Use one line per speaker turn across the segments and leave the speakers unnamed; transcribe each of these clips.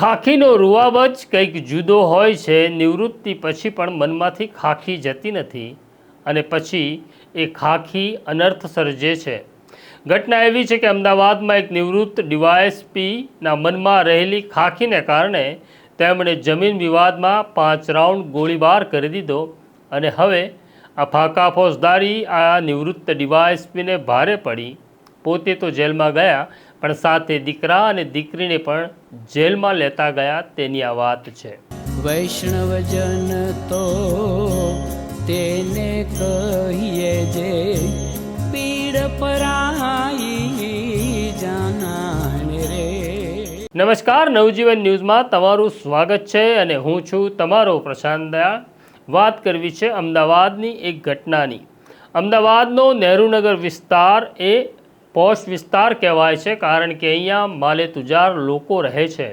ખાખીનો રૂવાબ જ કંઈક જુદો હોય છે। નિવૃત્તિ પછી પણ મનમાંથી ખાખી જતી નથી અને પછી એ ખાખી અનર્થ સર્જે છે। ઘટના એવી છે કે અમદાવાદમાં એક નિવૃત્ત ડીવાયએસપીના મનમાં રહેલી ખાખીને કારણે તેમણે જમીન વિવાદમાં 5 રાઉન્ડ ગોળીબાર કરી દીધો અને હવે આ ફાંકા ફોજદારી આ નિવૃત્ત ડીવાયએસપીને ભારે પડી। પોતે તો જેલમાં ગયા પણ સાથે દીકરા અને દીકરીને પણ જેલમાં લેતા ગયા તેની આ વાત છે।
વૈષ્ણવજન તો તેને કહીએ જે પીડ પરાઈ જાનાને રે।
નમસ્કાર, નવજીવન ન્યૂઝમાં તમારું સ્વાગત છે અને હું છું તમારો પ્રશાંત દયાળ। વાત કરવી છે અમદાવાદની એક ઘટનાની। અમદાવાદનો નહેરુનગર વિસ્તાર એ પોશ વિસ્તાર કહેવાય છે કારણ કે અહીંયા માલે તુજાર લોકો રહે છે।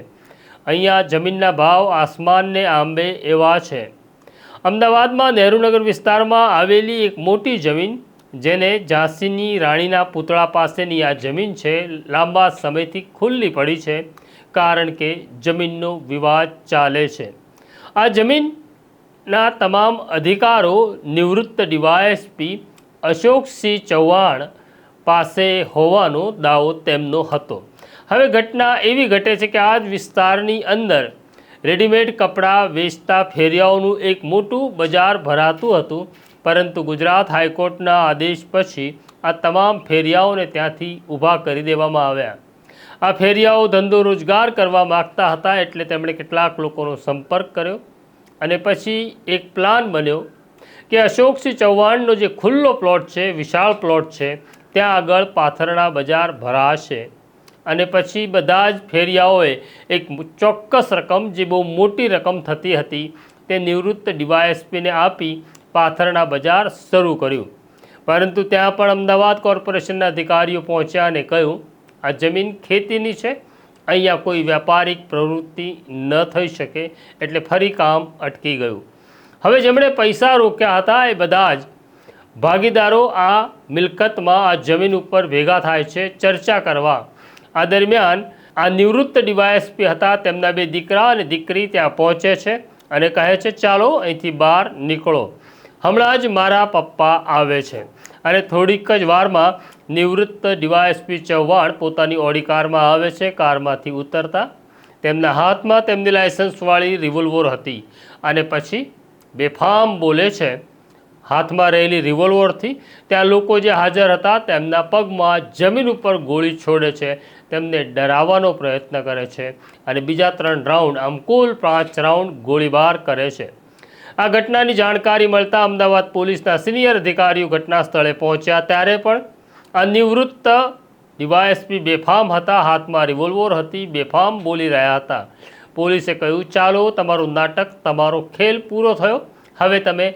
અહીંયા જમીનના ભાવ આસમાનને આંબે એવા છે। અમદાવાદમાં નહેરુનગર વિસ્તારમાં આવેલી એક મોટી જમીન જેને ઝાંસીની રાણીના પૂતળા પાસેની આ જમીન છે લાંબા સમયથી ખુલ્લી પડી છે કારણ કે જમીનનો વિવાદ ચાલે છે। આ જમીનના તમામ અધિકારો નિવૃત્ત ડીવાયએસપી અશોકસિંહ ચૌહાણ પાસે હોવાનો દાવો તેમનો હતો। હવે ઘટના એવી ઘટે છે કે આ જ વિસ્તારની અંદર રેડીમેડ કપડાં વેચતા ફેરિયાઓનું એક મોટું બજાર ભરાતું હતું, પરંતુ ગુજરાત હાઈકોર્ટના આદેશ પછી આ તમામ ફેરિયાઓને ત્યાંથી ઊભા કરી દેવામાં આવ્યા। આ ફેરિયાઓ ધંધો રોજગાર કરવા માગતા હતા એટલે તેમણે કેટલાક લોકોનો સંપર્ક કર્યો અને પછી એક પ્લાન બન્યો કે અશોકસિંહ ચૌહાણનો જે ખુલ્લો પ્લોટ છે, વિશાળ પ્લોટ છે, ત્યાં આગળ પાથરણા બજાર ભરાશે અને પછી બધા જ ફેરિયાઓએ એક ચોક્કસ રકમ જે બહુ મોટી રકમ થતી હતી તે નિવૃત્ત ડીવાયએસપીને આપી પાથરણા બજાર શરૂ કર્યું। પરંતુ ત્યાં પણ અમદાવાદ કોર્પોરેશનના અધિકારીઓ પહોંચ્યા અને કહ્યું આ જમીન ખેતીની છે, અહીંયા કોઈ વ્યાપારિક પ્રવૃત્તિ ન થઈ શકે, એટલે ફરી કામ અટકી ગયું। હવે જેમણે પૈસા રોક્યા હતા એ બધા જ ભાગીદારો આ મિલકતમાં આ જમીન ઉપર ભેગા થાય છે ચર્ચા કરવા। આ દરમિયાન આ નિવૃત્ત ડીવાયએસપી હતા તેમના 2 દીકરા અને દીકરી ત્યાં પહોંચે છે અને કહે છે ચાલો અહીંથી બહાર નીકળો, હમણાં જ મારા પપ્પા આવે છે। અને થોડીક જ વારમાં નિવૃત્ત ડીવાયએસપી ચૌહાણ પોતાની ઓડી કારમાં આવે છે। કારમાંથી ઉતરતા તેમના હાથમાં તેમની લાયસન્સવાળી રિવોલ્વર હતી અને પછી બેફામ બોલે છે હાથમાં રહેલી રિવોલ્વરથી। ત્યાં લોકો જે હાજર હતા તેમના પગમાં જમીન ઉપર ગોળી છોડે છે, તેમને ડરાવવાનો પ્રયત્ન કરે છે અને બીજા 3 રાઉન્ડ આમ કુલ 5 રાઉન્ડ ગોળીબાર કરે છે। આ ઘટનાની જાણકારી મળતા અમદાવાદ પોલીસના સિનિયર અધિકારીઓ ઘટના સ્થળે પહોંચ્યા ત્યારે પણ આ નિવૃત્ત ડીવાયએસપી બેફામ હતા, હાથમાં રિવોલ્વર હતી, બેફામ બોલી રહ્યા હતા। પોલીસે કહ્યું ચાલો તમારું નાટક, તમારો ખેલ પૂરો થયો, હવે તમે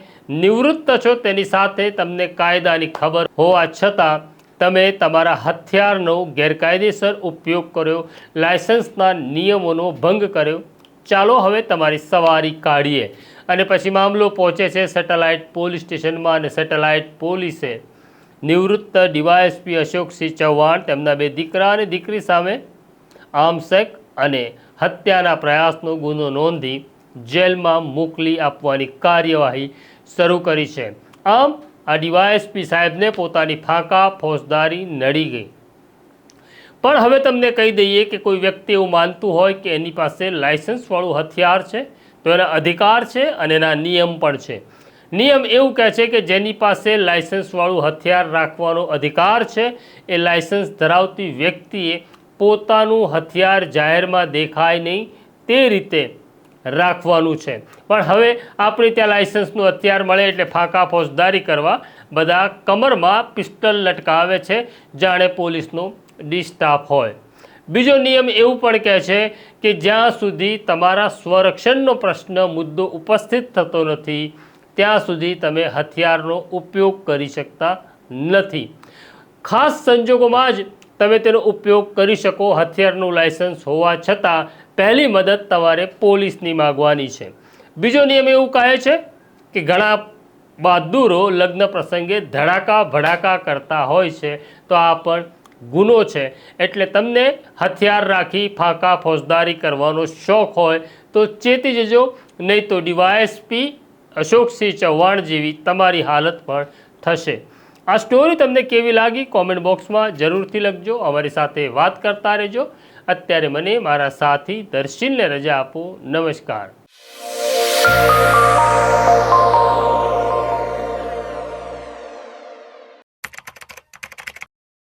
નિવૃત્ત છો તેની સાથે તમને કાયદાની ખબર હોવા છતાં તમે તમારા હથિયારનો ગેરકાયદેસર ઉપયોગ કર્યો, લાયસન્સના નિયમોનો ભંગ કર્યો, ચાલો હવે તમારી સવારી કાઢીએ। અને પછી મામલો પહોંચે છે સેટેલાઇટ પોલીસ સ્ટેશનમાં અને સેટેલાઇટ પોલીસે નિવૃત્ત ડીવાયએસપી અશોકસિંહ ચૌહાણ તેમના 2 દીકરા અને દીકરી સામે આર્મસેક અને હત્યાના પ્રયાસનો ગુનો નોંધી જેલમાં મોકલી આપવાની કાર્યવાહી શરૂ કરી છે। આમ આ ડીવાયએસપી સાહેબને પોતાની ફાંકા ફોજદારી નડી ગઈ। પણ હવે તમને કહી દઈએ કે કોઈ વ્યક્તિ એવું માનતું હોય કે એની પાસે લાયસન્સવાળું હથિયાર છે તો એના અધિકાર છે અને એના નિયમ પણ છે। નિયમ એવું કહે છે કે જેની પાસે લાયસન્સવાળું હથિયાર રાખવાનો અધિકાર છે એ લાયસન્સ ધરાવતી વ્યક્તિએ પોતાનું હથિયાર જાહેરમાં દેખાય નહીં તે રીતે રાખવાનું છે। પણ હવે આપણે ત્યાં લાયસન્સનું હથિયાર મળે એટલે ફાંકા ફોજદારી કરવા બધા કમરમાં પિસ્તલ લટકાવે છે જાણે પોલીસનો ડી સ્ટાફ હોય। બીજો નિયમ એવું પણ કહે છે કે જ્યાં સુધી તમારા સ્વરક્ષણનો પ્રશ્ન મુદ્દો ઉપસ્થિત થતો નથી ત્યાં સુધી તમે હથિયારનો ઉપયોગ કરી શકતા નથી। ખાસ સંજોગોમાં જ તમે તેનો ઉપયોગ કરી શકો। હથિયારનું લાયસન્સ હોવા છતાં પહેલી મદદ તમારે પોલીસની માગવાની છે। બીજો નિયમ એવું કહે છે કે ઘણા બહાદુરો લગ્ન પ્રસંગે ધડાકા ભડાકા કરતા હોય છે તો આ પણ ગુનો છે, એટલે તમને હથિયાર રાખી ફાંકા ફોજદારી કરવાનો શોખ હોય તો ચેતી જજો, નહીં તો ડીવાયએસપી અશોકસિંહ ચૌહાણ જેવી તમારી હાલત પણ થશે. આ સ્ટોરી તમને કેવી લાગી કોમેન્ટ બોક્સમાં જરૂરથી લખજો. અમારી સાથે વાત કરતા રહેજો. અત્યારે મને મારા સાથી દર્શીલને રજા આપો. નમસ્કાર.